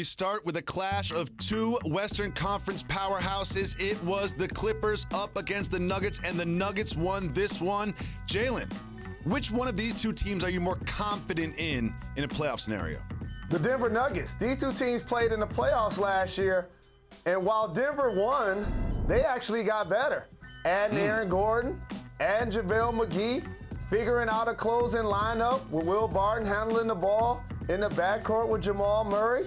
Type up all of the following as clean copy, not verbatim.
We start with a clash of two Western Conference powerhouses. It was the Clippers up against the Nuggets, and the Nuggets won this one. Jalen, which one of these two teams are you more confident in a playoff scenario? The Denver Nuggets. These two teams played in the playoffs last year, and while Denver won, they actually got better. Adding Aaron Gordon, adding JaVale McGee, figuring out a closing lineup with Will Barton handling the ball in the backcourt with Jamal Murray.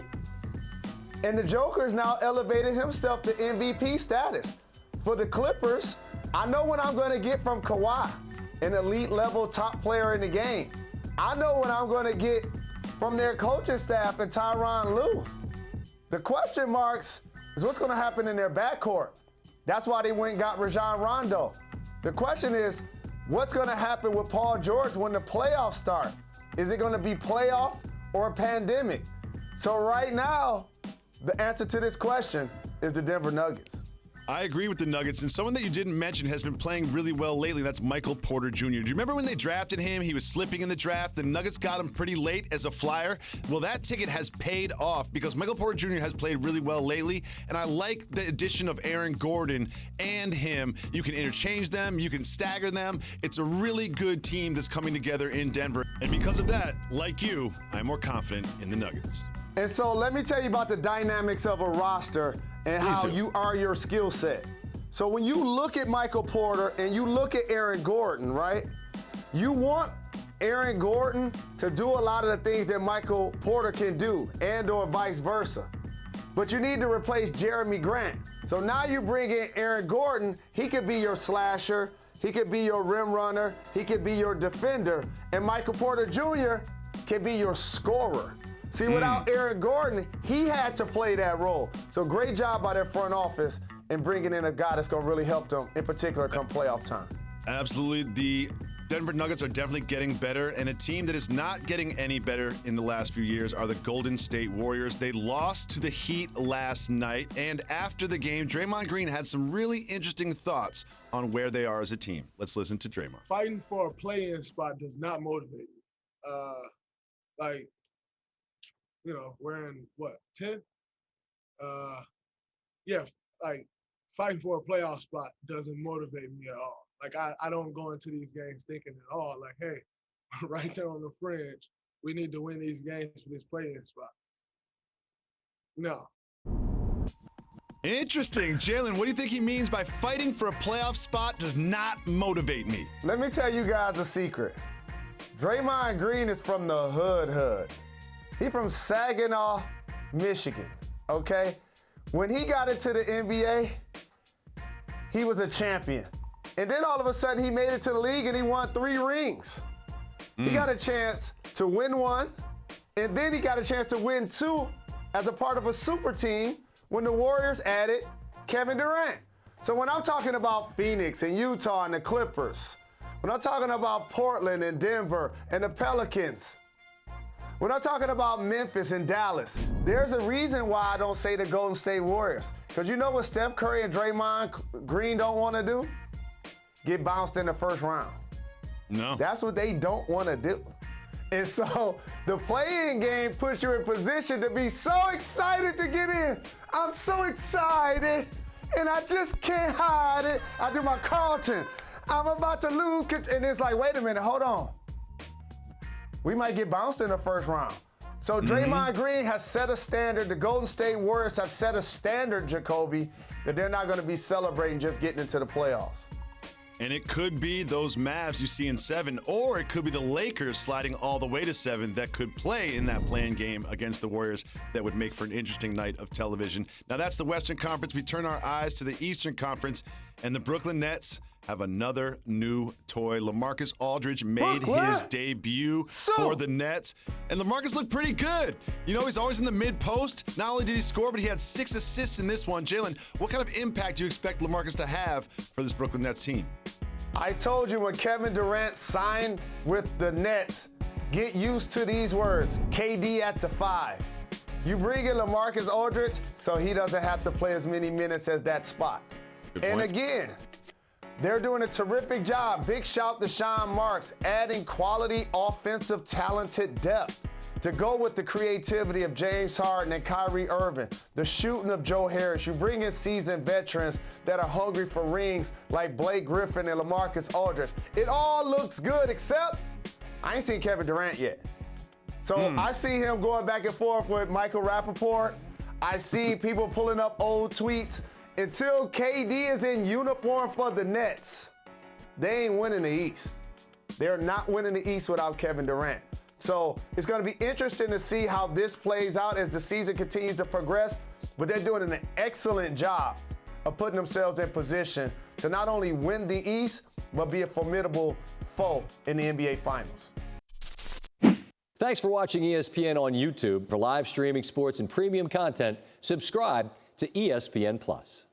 And the Joker's now elevated himself to MVP status. For the Clippers, I know what I'm going to get from Kawhi, an elite level top player in the game. I know what I'm going to get from their coaching staff and Tyronn Lue. The question marks is what's going to happen in their backcourt. That's why they went and got Rajon Rondo. The question is, what's going to happen with Paul George when the playoffs start? Is it going to be playoff or a pandemic? So right now, the answer to this question is the Denver Nuggets. I agree with the Nuggets, and someone that you didn't mention has been playing really well lately. That's Michael Porter Jr. Do you remember when they drafted him? He was slipping in the draft. The Nuggets got him pretty late as a flyer. Well, that ticket has paid off because Michael Porter Jr. has played really well lately, and I like the addition of Aaron Gordon and him. You can interchange them. You can stagger them. It's a really good team that's coming together in Denver, and because of that, like you, I'm more confident in the Nuggets. And so let me tell you about the dynamics of a roster and how you are your skill set. So when you look at Michael Porter and you look at Aaron Gordon, right? You want Aaron Gordon to do a lot of the things that Michael Porter can do and or vice versa. But you need to replace Jeremy Grant. So now you bring in Aaron Gordon, he could be your slasher, he could be your rim runner, he could be your defender, and Michael Porter Jr. can be your scorer. See, without Aaron Gordon, he had to play that role. So great job by their front office in bringing in a guy that's going to really help them, in particular, come playoff time. Absolutely. The Denver Nuggets are definitely getting better, and a team that is not getting any better in the last few years are the Golden State Warriors. They lost to the Heat last night, and after the game, Draymond Green had some really interesting thoughts on where they are as a team. Let's listen to Draymond. Fighting for a play-in spot does not motivate me. We're in, 10? Fighting for a playoff spot doesn't motivate me at all. Like, I don't go into these games thinking at all, like, hey, right there on the fringe, we need to win these games for this play-in spot. No. Interesting. Jalen, what do you think he means by fighting for a playoff spot does not motivate me? Let me tell you guys a secret. Draymond Green is from the hood. He from Saginaw, Michigan, okay? When he got into the NBA, he was a champion. And then all of a sudden he made it to the league and he won 3 rings. He got a chance to win 1, and then he got a chance to win 2 as a part of a super team when the Warriors added Kevin Durant. So when I'm talking about Phoenix and Utah and the Clippers, when I'm talking about Portland and Denver and the Pelicans, when I'm talking about Memphis and Dallas, there's a reason why I don't say the Golden State Warriors. Because you know what Steph Curry and Draymond Green don't want to do? Get bounced in the first round. No. That's what they don't want to do. And so the play-in game puts you in position to be so excited to get in. I'm so excited, and I just can't hide it. I do my Carlton. I'm about to lose, and it's like, wait a minute, hold on. We might get bounced in the first round. So Draymond Green has set a standard. The Golden State Warriors have set a standard, Jacoby, that they're not going to be celebrating just getting into the playoffs. And it could be those Mavs you see in 7, or it could be the Lakers sliding all the way to 7 that could play in that play-in game against the Warriors that would make for an interesting night of television. Now that's the Western Conference. We turn our eyes to the Eastern Conference, and the Brooklyn Nets have another new toy. LaMarcus Aldridge made his debut for the Nets, and LaMarcus looked pretty good. You know, he's always in the mid-post. Not only did he score, but he had 6 assists in this one. Jalen, what kind of impact do you expect LaMarcus to have for this Brooklyn Nets team? I told you when Kevin Durant signed with the Nets, get used to these words, KD at the 5. You bring in LaMarcus Aldridge so he doesn't have to play as many minutes as that spot. And again, they're doing a terrific job. Big shout to Sean Marks, adding quality offensive talented depth. to go with the creativity of James Harden and Kyrie Irving, the shooting of Joe Harris. You bring in seasoned veterans that are hungry for rings like Blake Griffin and LaMarcus Aldridge. It all looks good, except I ain't seen Kevin Durant yet. So I see him going back and forth with Michael Rappaport. I see people pulling up old tweets. Until KD is in uniform for the Nets, they ain't winning the East. They're not winning the East without Kevin Durant. So it's going to be interesting to see how this plays out as the season continues to progress. But they're doing an excellent job of putting themselves in position to not only win the East, but be a formidable foe in the NBA Finals. Thanks for watching ESPN on YouTube. For live streaming sports and premium content, subscribe to ESPN+.